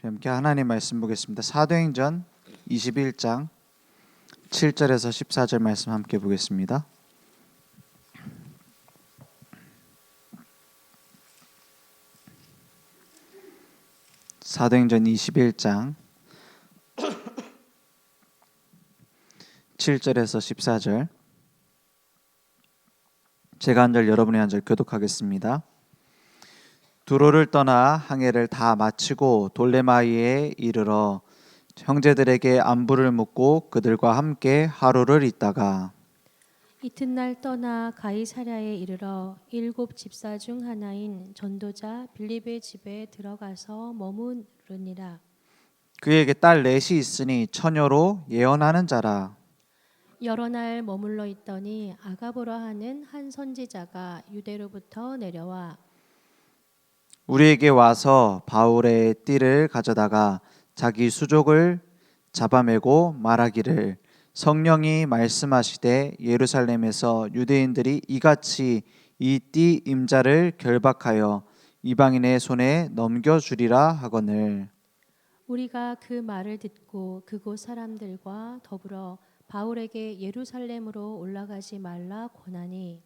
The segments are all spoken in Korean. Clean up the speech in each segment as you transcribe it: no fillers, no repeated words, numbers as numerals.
함께 하나님 말씀 보겠습니다. 사도행전 21장 7절에서 14절 말씀 함께 보겠습니다. 사도행전 21장 7절에서 14절, 제가 한 절 여러분이 한 절 교독하겠습니다. 두로를 떠나 항해를 다 마치고 돌레마이에 이르러 형제들에게 안부를 묻고 그들과 함께 하루를 있다가 이튿날 떠나 가이사랴에 이르러 7 집사 중 하나인 전도자 빌립의 집에 들어가서 머무르니라. 그에게 딸 넷이 있으니 처녀로 예언하는 자라. 여러 날 머물러 있더니 아가보라 하는 한 선지자가 유대로부터 내려와 우리에게 와서 바울의 띠를 가져다가 자기 수족을 잡아매고 말하기를 성령이 말씀하시되 예루살렘에서 유대인들이 이같이 이 띠 임자를 결박하여 이방인의 손에 넘겨주리라 하거늘. 우리가 그 말을 듣고 그곳 사람들과 더불어 바울에게 예루살렘으로 올라가지 말라 권하니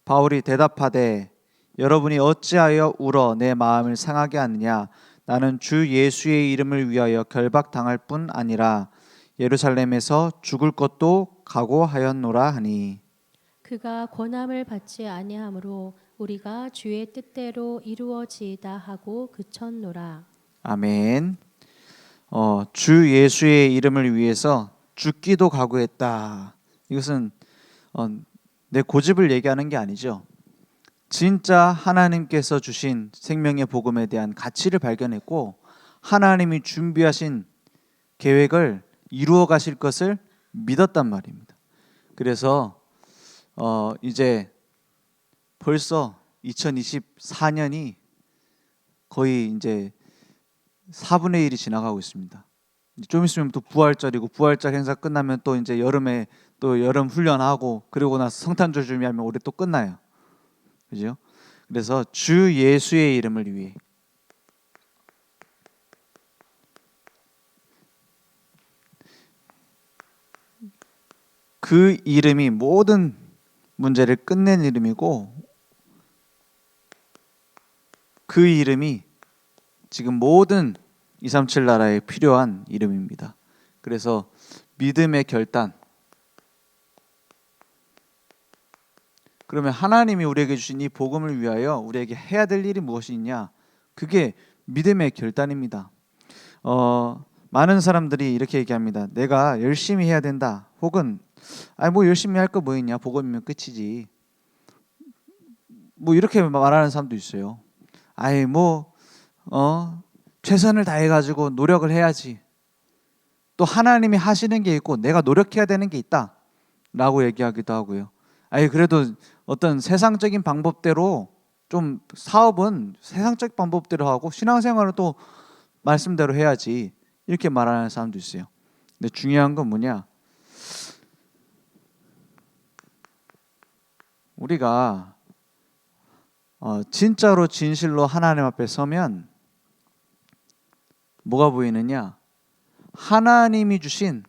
바울이 대답하되 여러분이 어찌하여 울어 내 마음을 상하게 하느냐. 나는 주 예수의 이름을 위하여 결박당할 뿐 아니라 예루살렘에서 죽을 것도 각오하였노라 하니 그가 권함을 받지 아니하므로 우리가 주의 뜻대로 이루어지이다 하고 그쳤노라. 아멘. 주 예수의 이름을 위해서 죽기도 각오했다. 이것은 내 고집을 얘기하는 게 아니죠. 진짜 하나님께서 주신 생명의 복음에 대한 가치를 발견했고 하나님이 준비하신 계획을 이루어 가실 것을 믿었단 말입니다. 그래서 이제 벌써 2024년이 거의 이제 4분의 1이 지나가고 있습니다. 좀 있으면 또 부활절이고 부활절 행사 끝나면 또 이제 여름에 또 여름 훈련하고 그리고 나서 성탄절 준비하면 올해 또 끝나요. 그죠? 그래서 주 예수의 이름을 위해 그 이름이 모든 문제를 끝낸 이름이고 그 이름이 지금 모든 237 나라에 필요한 이름입니다. 그래서 믿음의 결단. 그러면 하나님이 우리에게 주신 이 복음을 위하여 우리에게 해야 될 일이 무엇이 있냐? 그게 믿음의 결단입니다. 많은 사람들이 이렇게 얘기합니다. 내가 열심히 해야 된다. 혹은 뭐 열심히 할 거 뭐 있냐? 복음이면 끝이지. 뭐 이렇게 말하는 사람도 있어요. 최선을 다해가지고 노력을 해야지. 또 하나님이 하시는 게 있고 내가 노력해야 되는 게 있다 라고 얘기하기도 하고요. 그래도 어떤 세상적인 방법대로 좀 사업은 세상적 방법대로 하고 신앙생활은 또 말씀대로 해야지 이렇게 말하는 사람도 있어요. 근데 중요한 건 뭐냐? 우리가 진짜로 진실로 하나님 앞에 서면 뭐가 보이느냐? 하나님이 주신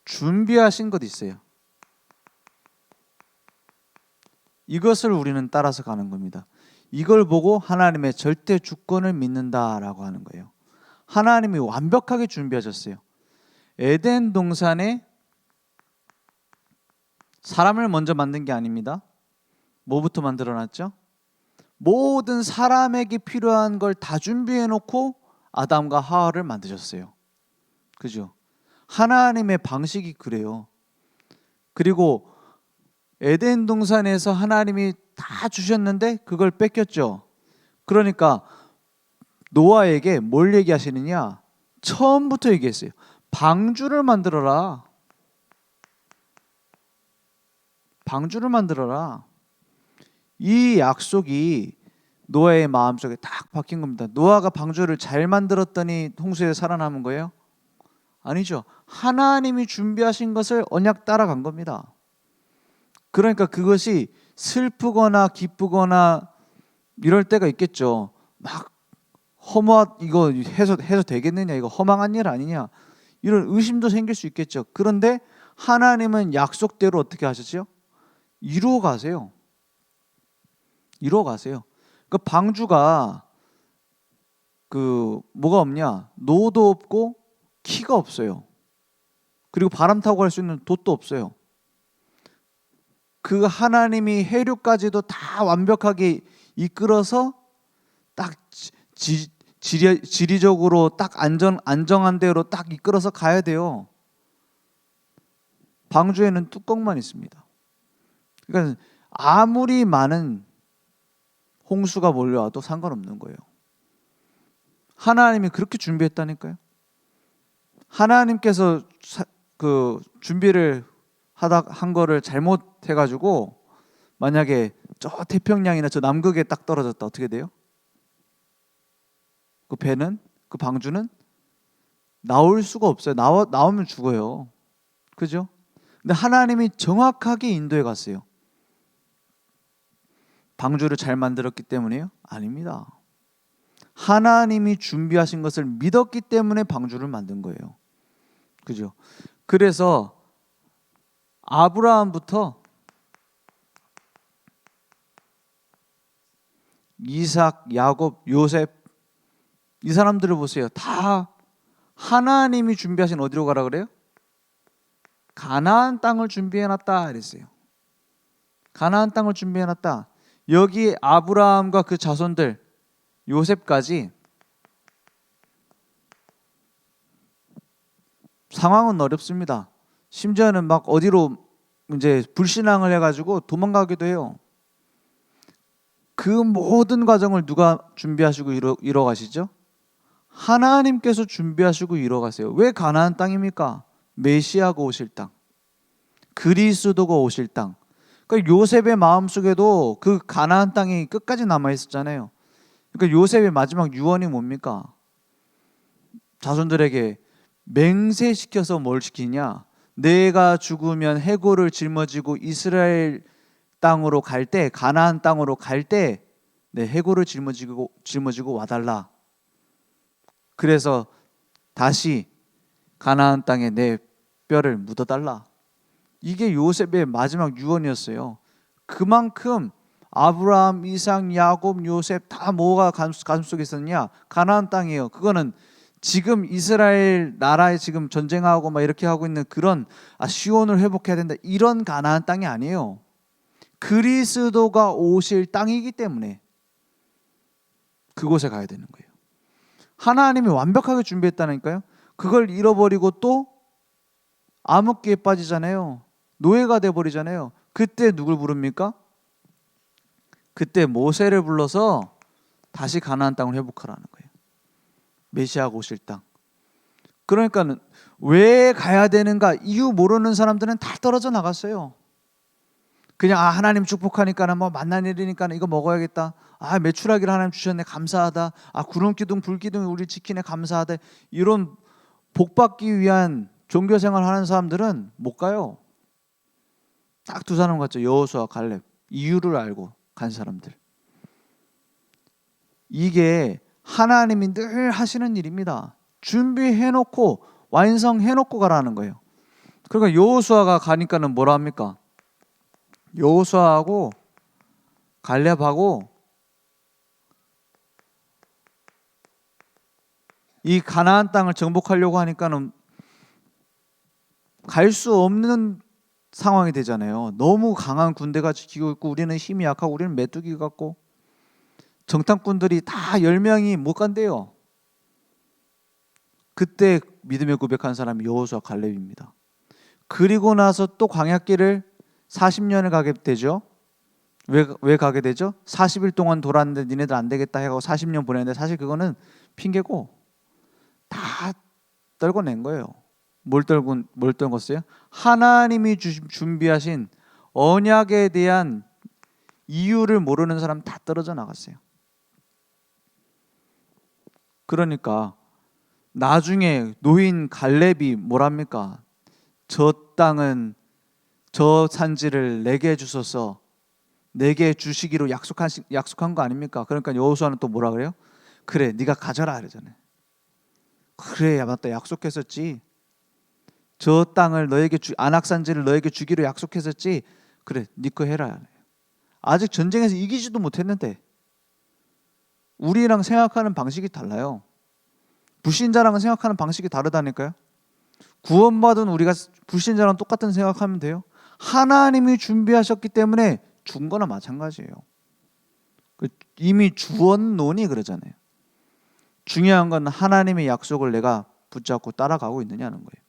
준비하신 것 있어요. 이것을 우리는 따라서 가는 겁니다. 이걸 보고 하나님의 절대 주권을 믿는다라고 하는 거예요. 하나님이 완벽하게 준비하셨어요. 에덴 동산에 사람을 먼저 만든 게 아닙니다. 뭐부터 만들어놨죠? 모든 사람에게 필요한 걸 다 준비해 놓고 아담과 하와를 만드셨어요. 그죠? 하나님의 방식이 그래요. 그리고 에덴 동산에서 하나님이 다 주셨는데 그걸 뺏겼죠. 그러니까 노아에게 뭘 얘기하시느냐? 처음부터 얘기했어요. 방주를 만들어라. 방주를 만들어라. 이 약속이 노아의 마음속에 딱 박힌 겁니다. 노아가 방주를 잘 만들었더니 홍수에 살아남은 거예요? 아니죠. 하나님이 준비하신 것을 언약 따라간 겁니다. 그러니까 그것이 슬프거나 기쁘거나 이럴 때가 있겠죠. 막 이거 해서 되겠느냐, 이거 허망한 일 아니냐, 이런 의심도 생길 수 있겠죠. 그런데 하나님은 약속대로 어떻게 하셨죠? 이루어 가세요. 이루어 가세요. 그 방주가 뭐가 없냐? 노도 없고 키가 없어요. 그리고 바람 타고 갈 수 있는 돛도 없어요. 그 하나님이 해류까지도 다 완벽하게 이끌어서 딱 지리적으로 딱 안정한 대로 딱 이끌어서 가야 돼요. 방주에는 뚜껑만 있습니다. 그러니까 아무리 많은 홍수가 몰려와도 상관없는 거예요. 하나님이 그렇게 준비했다니까요. 하나님께서 준비를 한 거를 잘못해가지고 만약에 저 태평양이나 저 남극에 딱 떨어졌다, 어떻게 돼요? 그 배는, 그 방주는 나올 수가 없어요. 나오면 죽어요. 그죠? 근데 하나님이 정확하게 인도해 갔어요. 방주를 잘 만들었기 때문에요? 아닙니다. 하나님이 준비하신 것을 믿었기 때문에 방주를 만든 거예요. 그죠? 그래서 아브라함부터 이삭, 야곱, 요셉, 이 사람들을 보세요. 다 하나님이 준비하신 어디로 가라 그래요? 가나안 땅을 준비해놨다 이랬어요. 가나안 땅을 준비해놨다. 여기 아브라함과 그 자손들 요셉까지 상황은 어렵습니다. 심지어는 막 어디로 이제 불신앙을 해가지고 도망가기도 해요. 그 모든 과정을 누가 준비하시고 이뤄 가시죠? 하나님께서 준비하시고 이뤄 가세요. 왜 가나안 땅입니까? 메시아가 오실 땅, 그리스도가 오실 땅. 그러니까 요셉의 마음속에도 그 가나안 땅이 끝까지 남아 있었잖아요. 그러니까 요셉의 마지막 유언이 뭡니까? 자손들에게 맹세시켜서 뭘 시키냐? 내가 죽으면 해골을 짊어지고 이스라엘 땅으로 갈 때, 가나안 땅으로 갈 때 내 해골을 짊어지고 와달라. 그래서 다시 가나안 땅에 내 뼈를 묻어달라. 이게 요셉의 마지막 유언이었어요. 그만큼 아브라함, 이삭, 야곱, 요셉 다 뭐가 가슴속에 있었냐? 가나안 땅이에요. 그거는 지금 이스라엘 나라에 지금 전쟁하고 막 이렇게 하고 있는 그런 시온을 회복해야 된다, 이런 가나안 땅이 아니에요. 그리스도가 오실 땅이기 때문에 그곳에 가야 되는 거예요. 하나님이 완벽하게 준비했다니까요. 그걸 잃어버리고 또 암흑기에 빠지잖아요. 노예가 돼버리잖아요. 그때 누굴 부릅니까? 그때 모세를 불러서 다시 가나안 땅을 회복하라는 거예요. 메시아가 오실 땅. 그러니까 왜 가야 되는가 이유 모르는 사람들은 다 떨어져 나갔어요. 그냥 하나님 축복하니까는 뭐 만난 일이니까 이거 먹어야겠다. 메추라기를 하나님 주셨네, 감사하다. 구름기둥 불기둥이 우리 지키네, 감사하다. 이런 복 받기 위한 종교 생활하는 사람들은 못 가요. 딱 두 사람 같죠. 여호수아, 갈렙. 이유를 알고 간 사람들. 이게 하나님이 늘 하시는 일입니다. 준비해놓고 완성해놓고 가라는 거예요. 그러니까 여호수아가 가니까는 뭐라 합니까? 여호수아하고 갈렙하고 이 가나안 땅을 정복하려고 하니까는 갈 수 없는 상황이 되잖아요. 너무 강한 군대가 지키고 있고 우리는 힘이 약하고 우리는 메뚜기 같고 정탐꾼들이 다 10명이 못 간대요. 그때 믿음의 고백한 사람이 여호수아, 갈렙입니다. 그리고 나서 또 광야길을 40년을 가게 되죠. 왜 가게 되죠? 40일 동안 돌았는데 니네들 안 되겠다 해가지고 40년 보냈는데 사실 그거는 핑계고 다 떨궈낸 거예요. 뭘 떨궜어요? 하나님이 준비하신 언약에 대한 이유를 모르는 사람 다 떨어져 나갔어요. 그러니까 나중에 노인 갈렙이 뭐랍니까? 저 땅은 저 산지를 내게 주소서, 내게 주시기로 약속한 거 아닙니까? 그러니까 여호수아는 또 뭐라 그래요? 그래, 네가 가져라 그러잖아요. 그래, 야 맞다, 약속했었지. 저 땅을 너에게 안악산지를 너에게 주기로 약속했었지. 그래, 네 거 해라. 아직 전쟁에서 이기지도 못했는데. 우리랑 생각하는 방식이 달라요. 불신자랑은 생각하는 방식이 다르다니까요. 구원받은 우리가 불신자랑 똑같은 생각하면 돼요. 하나님이 준비하셨기 때문에 준 거나 마찬가지예요. 이미 주었노니 그러잖아요. 중요한 건 하나님의 약속을 내가 붙잡고 따라가고 있느냐는 거예요.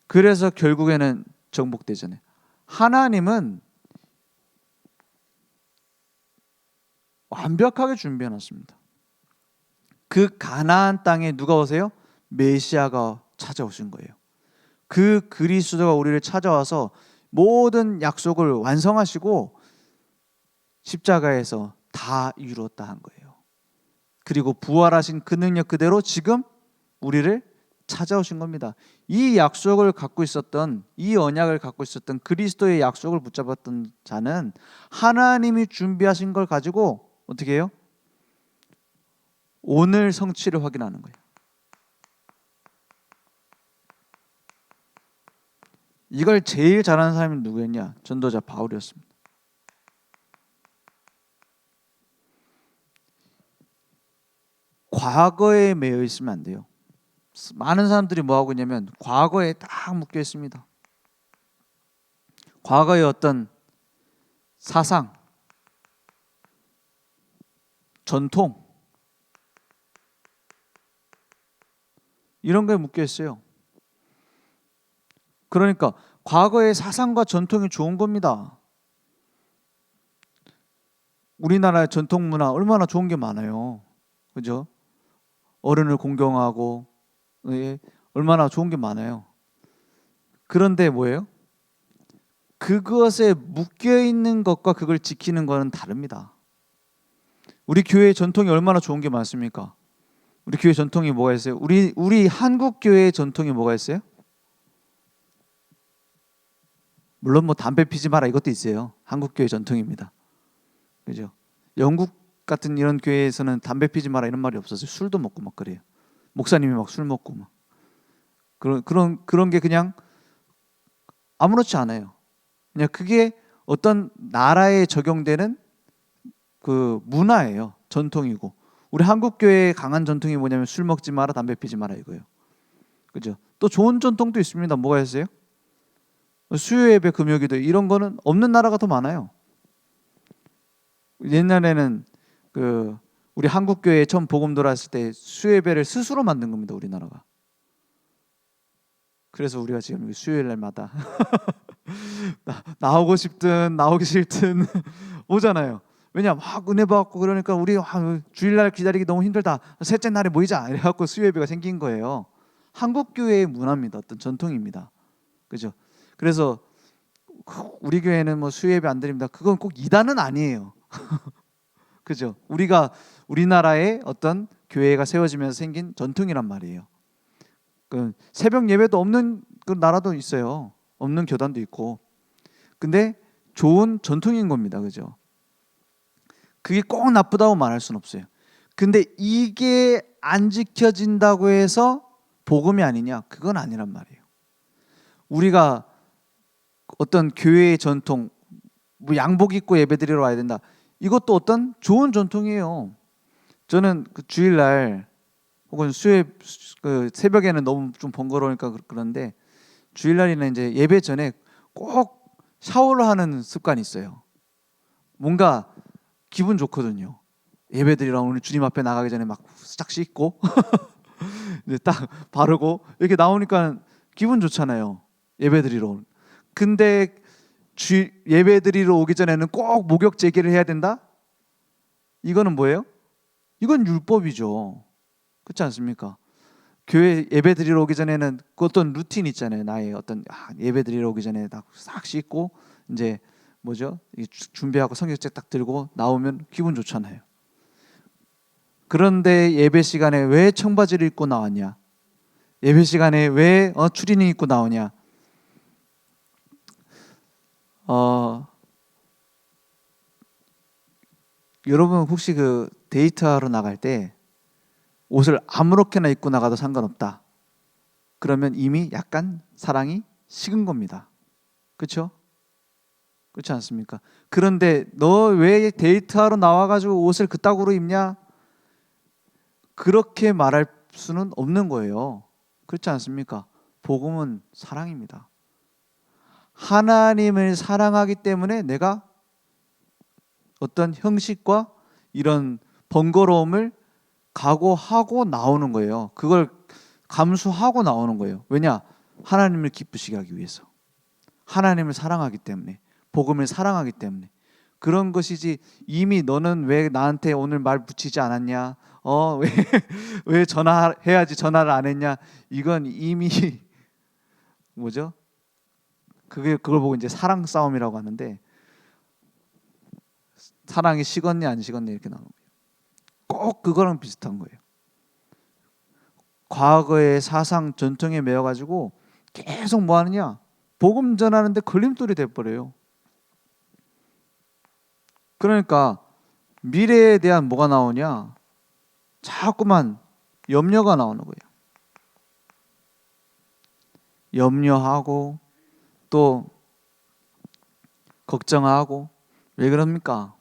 그래서 결국에는 정복되잖아요. 하나님은 완벽하게 준비해놨습니다. 그 가나안 땅에 누가 오세요? 메시아가 찾아오신 거예요. 그 그리스도가 우리를 찾아와서 모든 약속을 완성하시고 십자가에서 다 이루었다 한 거예요. 그리고 부활하신 그 능력 그대로 지금 우리를 찾아오신 겁니다. 이 약속을 갖고 있었던, 이 언약을 갖고 있었던 그리스도의 약속을 붙잡았던 자는 하나님이 준비하신 걸 가지고 어떻게 해요? 오늘 성취를 확인하는 거예요. 이걸 제일 잘하는 사람이 누구였냐? 전도자 바울이었습니다. 과거에 매여 있으면 안 돼요. 많은 사람들이 뭐 하고 있냐면 과거에 딱 묶여 있습니다. 과거의 어떤 사상, 전통 이런 거에 묶여 있어요. 그러니까 과거의 사상과 전통이 좋은 겁니다. 우리나라의 전통 문화 얼마나 좋은 게 많아요. 그죠? 어른을 공경하고 얼마나 좋은 게 많아요. 그런데 뭐예요? 그것에 묶여 있는 것과 그걸 지키는 것은 다릅니다. 우리 교회의 전통이 얼마나 좋은 게 많습니까? 우리 교회 전통이 뭐가 있어요? 우리 한국 교회의 전통이 뭐가 있어요? 물론 뭐 담배 피지 마라 이것도 있어요. 한국 교회 전통입니다. 그죠? 영국 같은 이런 교회에서는 담배 피지 마라 이런 말이 없었어요. 술도 먹고 막 그래요. 목사님이 막 술 먹고 막 그런 게 그냥 아무렇지 않아요. 그냥 그게 어떤 나라에 적용되는 그 문화예요. 전통이고. 우리 한국 교회의 강한 전통이 뭐냐면 술 먹지 마라, 담배 피지 마라 이거예요. 그죠? 또 좋은 전통도 있습니다. 뭐가 있어요? 수요 예배, 금요기도 이런 거는 없는 나라가 더 많아요. 옛날에는 그 우리 한국 교회에 처음 복음 들어왔을 때 수요 예배를 스스로 만든 겁니다. 우리나라가. 그래서 우리가 지금 수요일 날마다 나오고 싶든 나오기 싫든 오잖아요. 왜냐 막 은혜 받고 그러니까 우리 주일날 기다리기 너무 힘들다. 셋째 날에 모이자 이래갖고 수요 예배가 생긴 거예요. 한국 교회의 문화입니다. 어떤 전통입니다. 그죠? 그래서 우리 교회는 뭐 수요 예배 안 드립니다. 그건 꼭 이단은 아니에요. 그죠? 우리나라의 어떤 교회가 세워지면서 생긴 전통이란 말이에요. 그 새벽 예배도 없는 그 나라도 있어요. 없는 교단도 있고. 근데 좋은 전통인 겁니다. 그죠? 그게 꼭 나쁘다고 말할 수는 없어요. 근데 이게 안 지켜진다고 해서 복음이 아니냐? 그건 아니란 말이에요. 우리가 어떤 교회의 전통, 뭐 양복 입고 예배드리러 와야 된다. 이것도 어떤 좋은 전통이에요. 저는 그 주일날 혹은 그 새벽에는 너무 좀 번거로우니까 그런데 주일날이나 이제 예배 전에 꼭 샤워를 하는 습관이 있어요. 뭔가 기분 좋거든요. 예배드리러 오늘 주님 앞에 나가기 전에 막 싹 씻고 이제 딱 바르고 이렇게 나오니까 기분 좋잖아요. 예배드리러. 근데 예배드리러 오기 전에는 꼭 목욕 제기를 해야 된다? 이거는 뭐예요? 이건 율법이죠. 그렇지 않습니까? 교회 예배 드리러 오기 전에는 그 어떤 루틴 있잖아요. 나의 어떤 예배 드리러 오기 전에 싹 씻고 이제 뭐죠? 준비하고 성경책 딱 들고 나오면 기분 좋잖아요. 그런데 예배 시간에 왜 청바지를 입고 나왔냐? 예배 시간에 왜 추리닝 입고 나오냐? 여러분 혹시 그 데이트하러 나갈 때 옷을 아무렇게나 입고 나가도 상관없다. 그러면 이미 약간 사랑이 식은 겁니다. 그렇죠? 그렇지 않습니까? 그런데 너 왜 데이트하러 나와가지고 옷을 그따구로 입냐? 그렇게 말할 수는 없는 거예요. 그렇지 않습니까? 복음은 사랑입니다. 하나님을 사랑하기 때문에 내가 어떤 형식과 이런 번거로움을 각오하고 나오는 거예요. 그걸 감수하고 나오는 거예요. 왜냐? 하나님을 기쁘시게 하기 위해서. 하나님을 사랑하기 때문에. 복음을 사랑하기 때문에. 그런 것이지 이미 너는 왜 나한테 오늘 말 붙이지 않았냐? 왜, 왜 전화해야지 전화를 안 했냐? 이건 이미 뭐죠? 그걸 보고 이제 사랑 싸움이라고 하는데 사랑이 식었냐 안 식었냐 이렇게 나오는 거예요. 꼭 그거랑 비슷한 거예요. 과거의 사상 전통에 매여 가지고 계속 뭐 하느냐? 복음 전하는데 걸림돌이 돼 버려요. 그러니까 미래에 대한 뭐가 나오냐? 자꾸만 염려가 나오는 거예요. 염려하고 또 걱정하고 왜 그럽니까?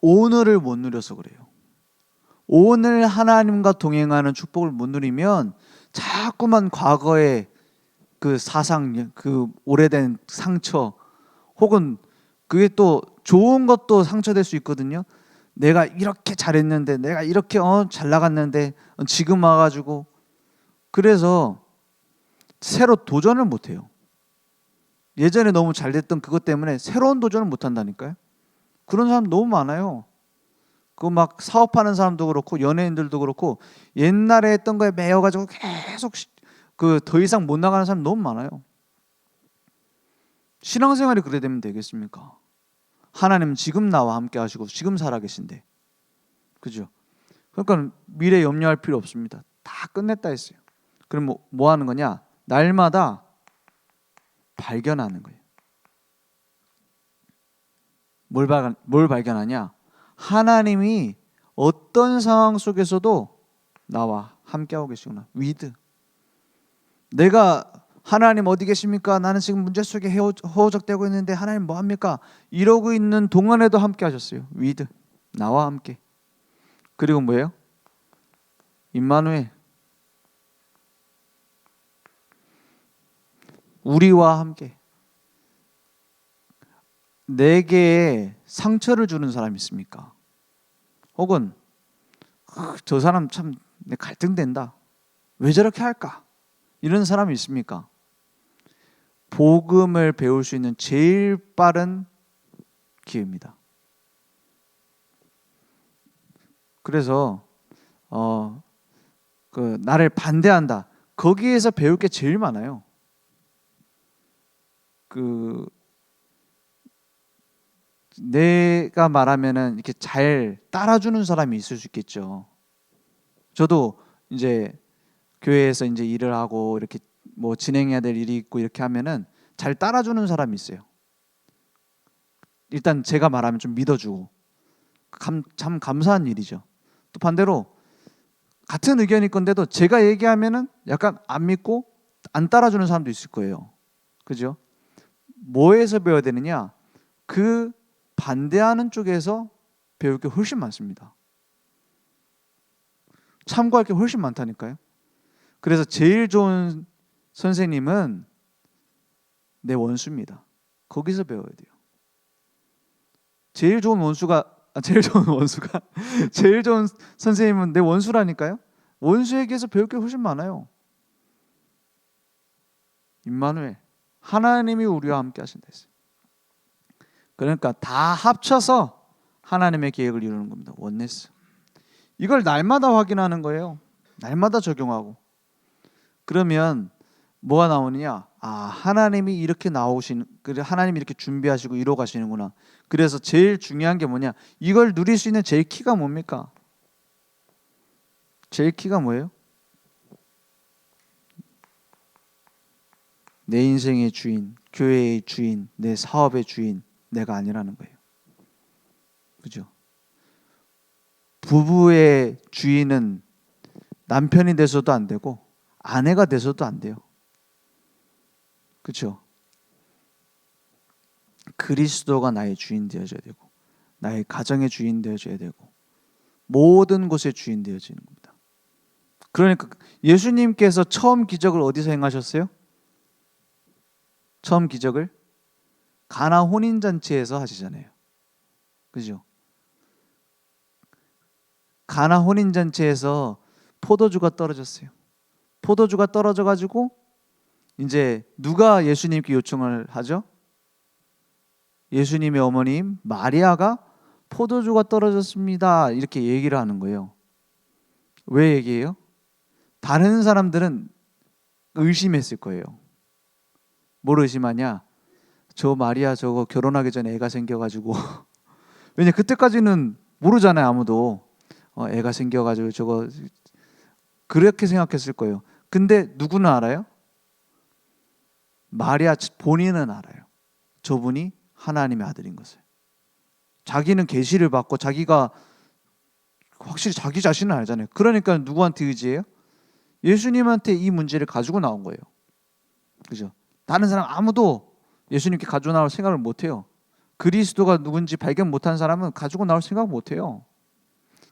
오늘을 못 누려서 그래요. 오늘 하나님과 동행하는 축복을 못 누리면 자꾸만 과거의 그 사상, 그 오래된 상처 혹은 그게 또 좋은 것도 상처될 수 있거든요. 내가 이렇게 잘했는데 내가 이렇게 잘 나갔는데 지금 와가지고 그래서 새로 도전을 못 해요. 예전에 너무 잘 됐던 그것 때문에 새로운 도전을 못 한다니까요. 그런 사람 너무 많아요. 그 막 사업하는 사람도 그렇고 연예인들도 그렇고 옛날에 했던 거에 매여가지고 계속 그 더 이상 못 나가는 사람 너무 많아요. 신앙생활이 그래 되면 되겠습니까? 하나님은 지금 나와 함께 하시고 지금 살아계신데, 그죠? 그러니까 미래 염려할 필요 없습니다. 다 끝냈다 했어요. 그럼 뭐 하는 거냐? 날마다 발견하는 거예요. 뭘 발견하냐? 하나님이 어떤 상황 속에서도 나와 함께하고 계시구나. 위드. 내가 하나님 어디 계십니까? 나는 지금 문제 속에 허우적대고 있는데 하나님 뭐 합니까? 이러고 있는 동안에도 함께 하셨어요. 위드. 나와 함께. 그리고 뭐예요? 임마누엘. 우리와 함께. 내게 상처를 주는 사람이 있습니까? 혹은 저 사람 참 내 갈등된다. 왜 저렇게 할까? 이런 사람이 있습니까? 복음을 배울 수 있는 제일 빠른 기회입니다. 그래서 그 나를 반대한다. 거기에서 배울 게 제일 많아요. 그 내가 말하면은 이렇게 잘 따라주는 사람이 있을 수 있겠죠. 저도 이제 교회에서 이제 일을 하고 이렇게 뭐 진행해야 될 일이 있고 이렇게 하면은 잘 따라주는 사람이 있어요. 일단 제가 말하면 좀 믿어주고 참 감사한 일이죠. 또 반대로 같은 의견일 건데도 제가 얘기하면은 약간 안 믿고 안 따라주는 사람도 있을 거예요. 그죠? 뭐에서 배워야 되느냐? 그 반대하는 쪽에서 배울 게 훨씬 많습니다. 참고할 게 훨씬 많다니까요. 그래서 제일 좋은 선생님은 내 원수입니다. 거기서 배워야 돼요. 제일 좋은 제일 좋은 선생님은 내 원수라니까요. 원수에게서 배울 게 훨씬 많아요. 임마누엘, 하나님이 우리와 함께 하신다 했어요. 그러니까 다 합쳐서 하나님의 계획을 이루는 겁니다. 원네스. 이걸 날마다 확인하는 거예요. 날마다 적용하고. 그러면 뭐가 나오느냐? 하나님이 이렇게 그래 하나님이 이렇게 준비하시고 이루어 가시는구나. 그래서 제일 중요한 게 뭐냐? 이걸 누릴 수 있는 제일 키가 뭡니까? 제일 키가 뭐예요? 내 인생의 주인, 교회의 주인, 내 사업의 주인, 내가 아니라는 거예요. 그죠? 부부의 주인은 남편이 돼서도 안 되고 아내가 돼서도 안 돼요. 그렇죠? 그리스도가 나의 주인 되어줘야 되고 나의 가정의 주인 되어줘야 되고 모든 곳의 주인 되어지는 겁니다. 그러니까 예수님께서 처음 기적을 어디서 행하셨어요? 처음 기적을 가나 혼인잔치에서 하시잖아요. 그죠? 가나 혼인잔치에서 포도주가 떨어졌어요. 포도주가 떨어져 가지고 이제 누가 예수님께 요청을 하죠? 예수님의 어머님 마리아가 포도주가 떨어졌습니다. 이렇게 얘기를 하는 거예요. 왜 얘기해요? 다른 사람들은 의심했을 거예요. 뭘 의심하냐? 저 마리아 저거 결혼하기 전에 애가 생겨가지고 왜냐 그때까지는 모르잖아요 아무도. 애가 생겨가지고 저거 그렇게 생각했을 거예요. 근데 누구는 알아요? 마리아 본인은 알아요. 저분이 하나님의 아들인 것을. 자기는 계시를 받고 자기가 확실히 자기 자신은 알잖아요. 그러니까 누구한테 의지해요? 예수님한테 이 문제를 가지고 나온 거예요. 그죠? 다른 사람 아무도 예수님께 가지고 나올 생각을 못 해요. 그리스도가 누군지 발견 못한 사람은 가지고 나올 생각 못 해요.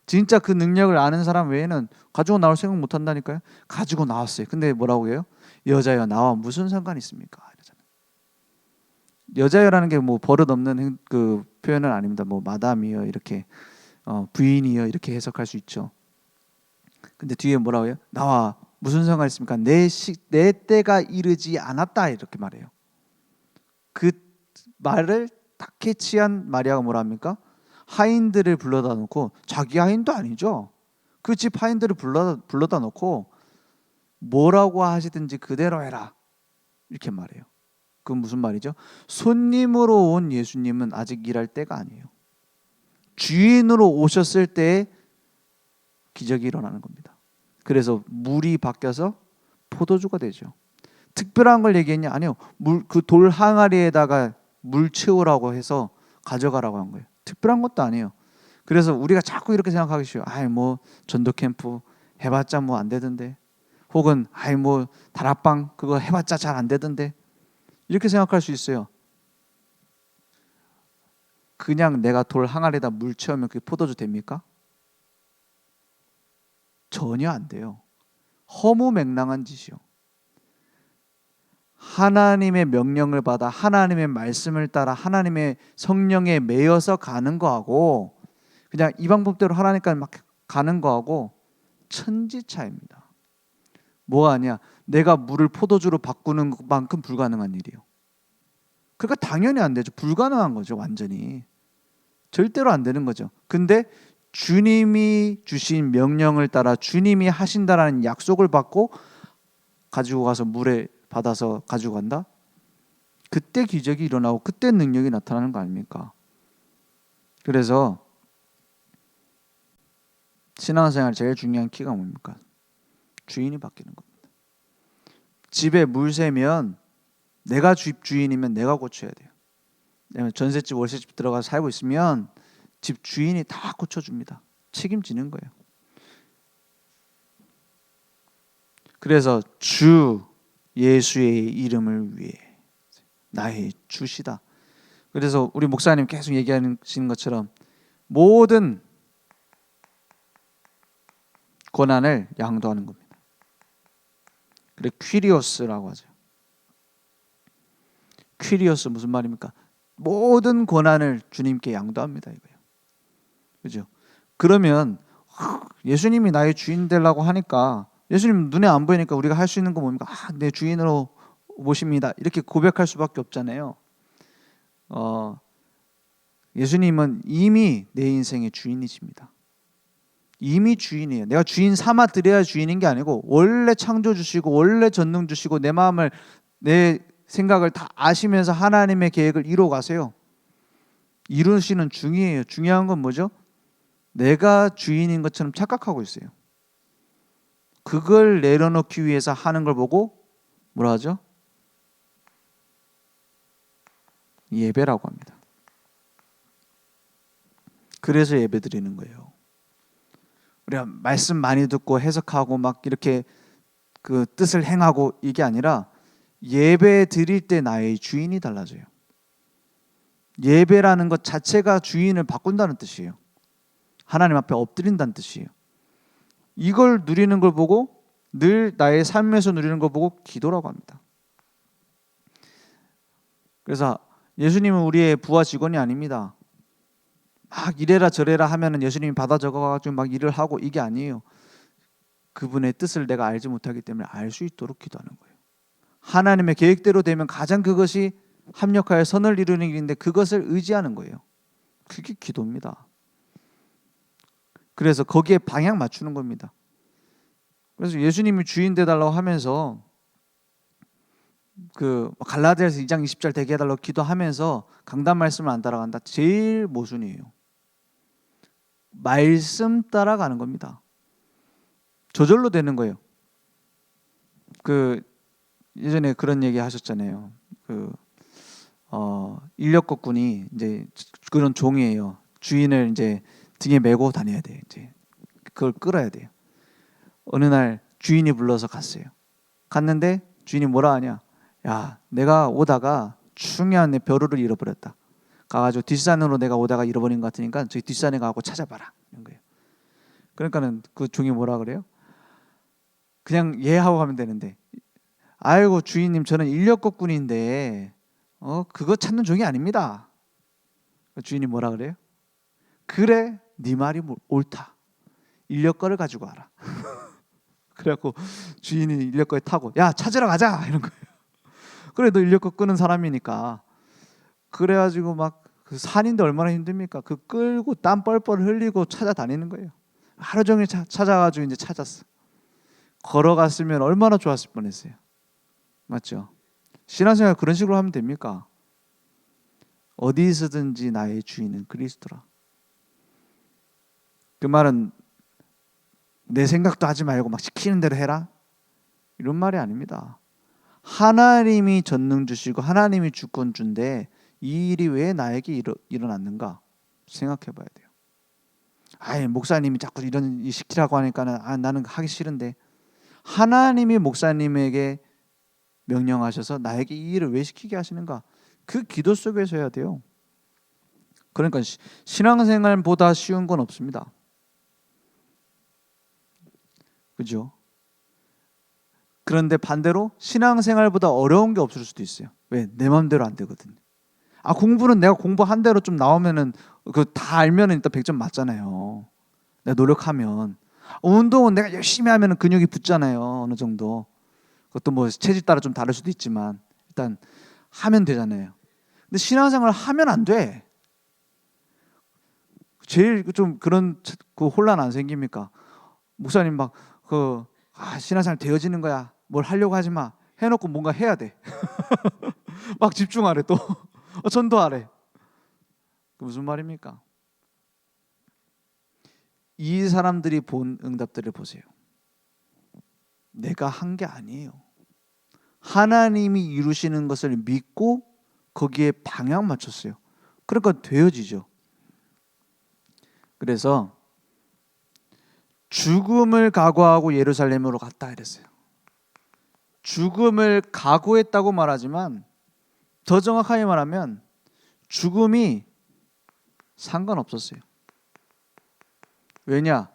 진짜 그 능력을 아는 사람 외에는 가지고 나올 생각 못 한다니까요. 가지고 나왔어요. 근데 뭐라고 해요? 여자여 나와 무슨 상관이 있습니까? 이러잖아요. 여자여라는 게 뭐 버릇 없는 그 표현은 아닙니다. 뭐 마담이요 이렇게 부인이요 이렇게 해석할 수 있죠. 근데 뒤에 뭐라고 해요? 나와 무슨 상관이 있습니까? 내 때가 이르지 않았다 이렇게 말해요. 그 말을 딱 캐치한 마리아가 뭐라 합니까? 하인들을 불러다 놓고 자기 하인도 아니죠. 그 집 하인들을 불러다 놓고 뭐라고 하시든지 그대로 해라 이렇게 말해요. 그건 무슨 말이죠? 손님으로 온 예수님은 아직 일할 때가 아니에요. 주인으로 오셨을 때에 기적이 일어나는 겁니다. 그래서 물이 바뀌어서 포도주가 되죠. 특별한 걸 얘기했냐? 아니요. 그 돌 항아리에다가 물 채우라고 해서 가져가라고 한 거예요. 특별한 것도 아니에요. 그래서 우리가 자꾸 이렇게 생각하기 쉬워요. 아이 뭐 전도 캠프 해봤자 뭐 안 되던데. 혹은 아이 뭐 다락방 그거 해봤자 잘 안 되던데. 이렇게 생각할 수 있어요. 그냥 내가 돌 항아리에다 물 채우면 그게 포도주 됩니까? 전혀 안 돼요. 허무맹랑한 짓이요. 하나님의 명령을 받아 하나님의 말씀을 따라 하나님의 성령에 매여서 가는 거하고 그냥 이 방법대로 하나님까지 막 가는 거하고 천지 차이입니다. 뭐가 아니야? 내가 물을 포도주로 바꾸는 것만큼 불가능한 일이에요. 그러니까 당연히 안 되죠. 불가능한 거죠. 완전히. 절대로 안 되는 거죠. 근데 주님이 주신 명령을 따라 주님이 하신다라는 약속을 받고 가지고 가서 물에 받아서 가지고 간다? 그때 기적이 일어나고 그때 능력이 나타나는 거 아닙니까? 그래서 신앙생활 제일 중요한 키가 뭡니까? 주인이 바뀌는 겁니다. 집에 물 새면 내가 집 주인이면 내가 고쳐야 돼요. 왜냐면 전셋집 월세집 들어가서 살고 있으면 집 주인이 다 고쳐줍니다. 책임지는 거예요. 그래서 주 예수의 이름을 위해 나의 주시다. 그래서 우리 목사님 계속 얘기하시는 것처럼 모든 고난을 양도하는 겁니다. 그래 퀴리오스라고 하죠. 퀴리오스 무슨 말입니까? 모든 고난을 주님께 양도합니다 이거예요. 그죠? 그러면 예수님이 나의 주인 되려고 하니까 예수님 눈에 안 보이니까 우리가 할 수 있는 건 뭡니까? 내 주인으로 모십니다. 이렇게 고백할 수밖에 없잖아요. 예수님은 이미 내 인생의 주인이십니다. 이미 주인이에요. 내가 주인 삼아 드려야 주인인 게 아니고 원래 창조 주시고 원래 전능 주시고 내 마음을 내 생각을 다 아시면서 하나님의 계획을 이루어 가세요. 이루시는 중이에요. 중요한 건 뭐죠? 내가 주인인 것처럼 착각하고 있어요. 그걸 내려놓기 위해서 하는 걸 보고 뭐라 하죠? 예배라고 합니다. 그래서 예배 드리는 거예요. 우리가 말씀 많이 듣고 해석하고 막 이렇게 그 뜻을 행하고 이게 아니라 예배 드릴 때 나의 주인이 달라져요. 예배라는 것 자체가 주인을 바꾼다는 뜻이에요. 하나님 앞에 엎드린다는 뜻이에요. 이걸 누리는 걸 보고, 늘 나의 삶에서 누리는 걸 보고 기도라고 합니다. 그래서 예수님은 우리의 부하 직원이 아닙니다. 막 이래라 저래라 하면은 예수님이 받아 적어가지고 막 일을 하고 이게 아니에요. 그분의 뜻을 내가 알지 못하기 때문에 알 수 있도록 기도하는 거예요. 하나님의 계획대로 되면 가장 그것이 합력하여 선을 이루는 일인데 그것을 의지하는 거예요. 그게 기도입니다. 그래서 거기에 방향 맞추는 겁니다. 그래서 예수님이 주인 되달라고 하면서 그 갈라디아서 2장 20절 되게 해달라고 기도하면서 강단 말씀을 안 따라간다. 제일 모순이에요. 말씀 따라가는 겁니다. 저절로 되는 거예요. 그 예전에 그런 얘기 하셨잖아요. 인력거꾼이 이제 그런 종이에요. 주인을 이제 등에 메고 다녀야 돼요. 이제 그걸 끌어야 돼요. 어느 날 주인이 불러서 갔어요. 갔는데 주인이 뭐라 하냐? 야, 내가 오다가 중요한 내 벼루를 잃어버렸다. 가가지고 뒷산으로 내가 오다가 잃어버린 것 같으니까 저기 뒷산에 가고 찾아봐라. 이런 거예요. 그러니까는 그 종이 뭐라 그래요? 그냥 예 하고 가면 되는데, 아이고 주인님 저는 인력거꾼인데 그거 찾는 종이 아닙니다. 주인이 뭐라 그래요? 그래, 네 말이 옳다. 인력거를 가지고 와라. 그래갖고 주인이 인력거에 타고 야 찾으러 가자 이런 거예요. 그래 너 인력거 끄는 사람이니까. 그래가지고 막 그 산인데 얼마나 힘듭니까? 그 끌고 땀 뻘뻘 흘리고 찾아다니는 거예요. 하루 종일 찾아가지고 이제 찾았어. 걸어갔으면 얼마나 좋았을 뻔했어요. 맞죠? 신앙생활 그런 식으로 하면 됩니까? 어디서든지 나의 주인은 그리스도라. 그 말은 내 생각도 하지 말고 막 시키는 대로 해라 이런 말이 아닙니다. 하나님이 전능 주시고 하나님이 주권 준데 이 일이 왜 나에게 일어났는가 생각해 봐야 돼요. 아이 목사님이 자꾸 이런 일 시키라고 하니까는 나는 하기 싫은데, 하나님이 목사님에게 명령하셔서 나에게 이 일을 왜 시키게 하시는가, 그 기도 속에서 해야 돼요. 그러니까 신앙생활보다 쉬운 건 없습니다. 그죠? 그런데 반대로 신앙생활보다 어려운 게 없을 수도 있어요. 왜? 내 마음대로 안 되거든요. 공부는 내가 공부한 대로 좀 나오면은 그 다 알면은 일단 100점 맞잖아요. 내가 노력하면. 운동은 내가 열심히 하면은 근육이 붙잖아요. 어느 정도. 그것도 뭐 체질 따라 좀 다를 수도 있지만 일단 하면 되잖아요. 근데 신앙생활 하면 안 돼. 제일 좀 그런 그 혼란 안 생깁니까? 목사님 막 신앙생활 되어지는 거야. 뭘 하려고 하지 마. 해놓고 뭔가 해야 돼. 막 집중하래 또. 전도하래. 무슨 말입니까? 이 사람들이 본 응답들을 보세요. 내가 한 게 아니에요. 하나님이 이루시는 것을 믿고 거기에 방향 맞췄어요. 그러니까 되어지죠. 그래서 죽음을 각오하고 예루살렘으로 갔다 이랬어요. 죽음을 각오했다고 말하지만 더 정확하게 말하면 죽음이 상관없었어요. 왜냐?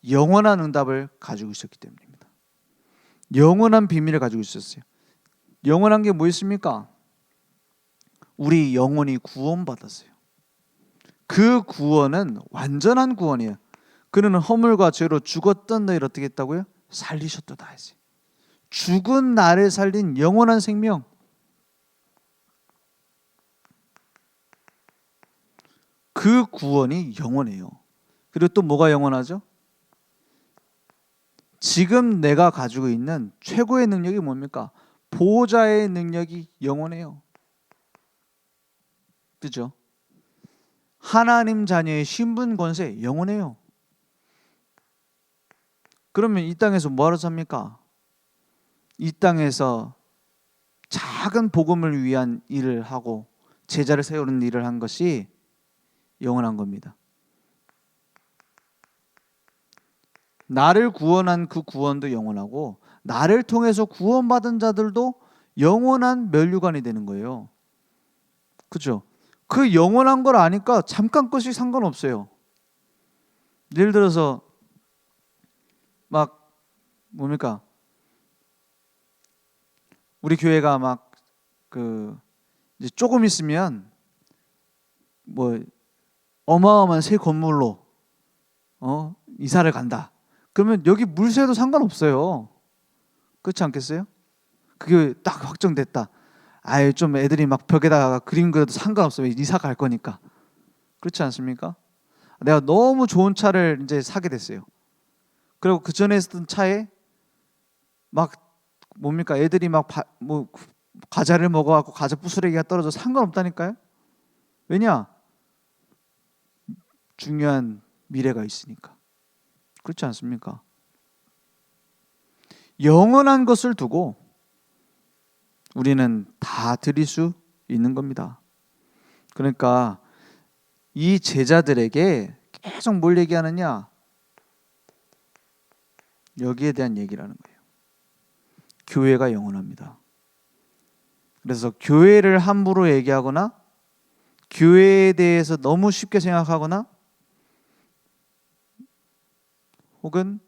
영원한 응답을 가지고 있었기 때문입니다. 영원한 비밀을 가지고 있었어요. 영원한 게 뭐 있습니까? 우리 영혼이 구원받았어요. 그 구원은 완전한 구원이에요. 그는 허물과 죄로 죽었던 너희를 어떻게 했다고요? 살리셨도다 했어요. 죽은 나를 살린 영원한 생명. 그 구원이 영원해요. 그리고 또 뭐가 영원하죠? 지금 내가 가지고 있는 최고의 능력이 뭡니까? 보호자의 능력이 영원해요. 그죠? 하나님 자녀의 신분 권세 영원해요. 그러면 이 땅에서 뭐하러 삽니까? 이 땅에서 작은 복음을 위한 일을 하고 제자를 세우는 일을 한 것이 영원한 겁니다. 나를 구원한 그 구원도 영원하고 나를 통해서 구원받은 자들도 영원한 면류관이 되는 거예요. 그죠? 그 영원한 걸 아니까 잠깐 것이 상관없어요. 예를 들어서 막 뭡니까? 우리 교회가 막 그 이제 조금 있으면 뭐 어마어마한 새 건물로 이사를 간다. 그러면 여기 물세도 상관없어요. 그렇지 않겠어요? 그게 딱 확정됐다. 아예 좀 애들이 막 벽에다가 그림 그려도 상관없어요. 이사 갈 거니까. 그렇지 않습니까? 내가 너무 좋은 차를 이제 사게 됐어요. 그리고 그 전에 쓰던 차에 막 뭡니까? 애들이 막 뭐 과자를 먹어갖고 과자 부스러기가 떨어져 상관없다니까요. 왜냐? 중요한 미래가 있으니까. 그렇지 않습니까? 영원한 것을 두고 우리는 다 드릴 수 있는 겁니다. 그러니까 이 제자들에게 계속 뭘 얘기하느냐? 여기에 대한 얘기를 하는 거예요. 교회가 영원합니다. 그래서 교회를 함부로 얘기하거나 교회에 대해서 너무 쉽게 생각하거나 혹은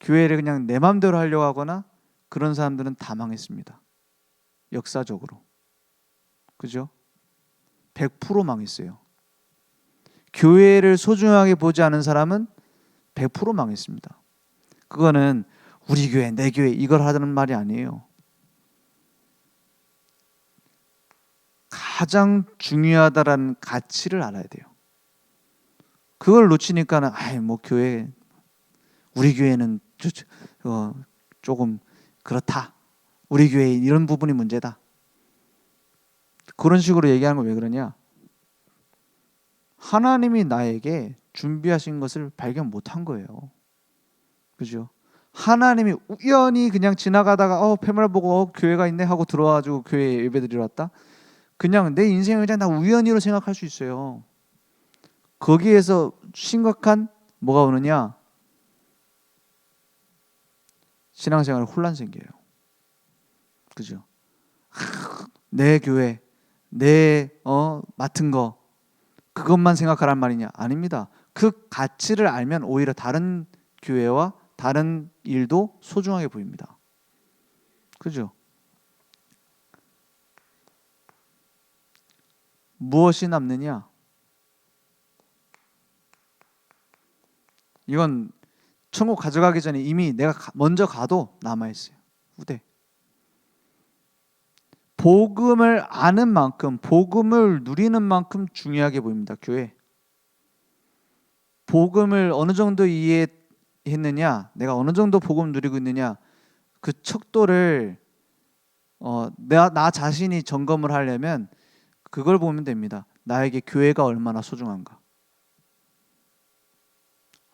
교회를 그냥 내 마음대로 하려고 하거나 그런 사람들은 다 망했습니다. 역사적으로. 그죠? 100% 망했어요. 교회를 소중하게 보지 않은 사람은 100% 망했습니다. 그거는 우리 교회, 내 교회 이걸 하자는 말이 아니에요. 가장 중요하다라는 가치를 알아야 돼요. 그걸 놓치니까는 뭐 교회 우리 교회는 조금 그렇다. 우리 교회 이런 부분이 문제다. 그런 식으로 얘기하는 건 왜 그러냐? 하나님이 나에게 준비하신 것을 발견 못한 거예요. 그죠? 하나님이 우연히 그냥 지나가다가 패말 보고 교회가 있네 하고 들어와가지고 교회에 예배드리러 왔다. 그냥 내 인생을 그냥 다 우연히로 생각할 수 있어요. 거기에서 심각한 뭐가 오느냐? 신앙생활에 혼란 생겨요. 그죠? 내 교회, 내 맡은 거 그것만 생각하란 말이냐? 아닙니다. 그 가치를 알면 오히려 다른 교회와 다른 일도 소중하게 보입니다. 그죠? 무엇이 남느냐? 이건 천국 가져가기 전에 이미 내가 먼저 가도 남아있어요. 후대. 복음을 아는 만큼, 복음을 누리는 만큼 중요하게 보입니다. 교회. 복음을 어느 정도 이해했느냐, 내가 어느 정도 복음 누리고 있느냐, 그 척도를 나 자신이 점검을 하려면 그걸 보면 됩니다. 나에게 교회가 얼마나 소중한가.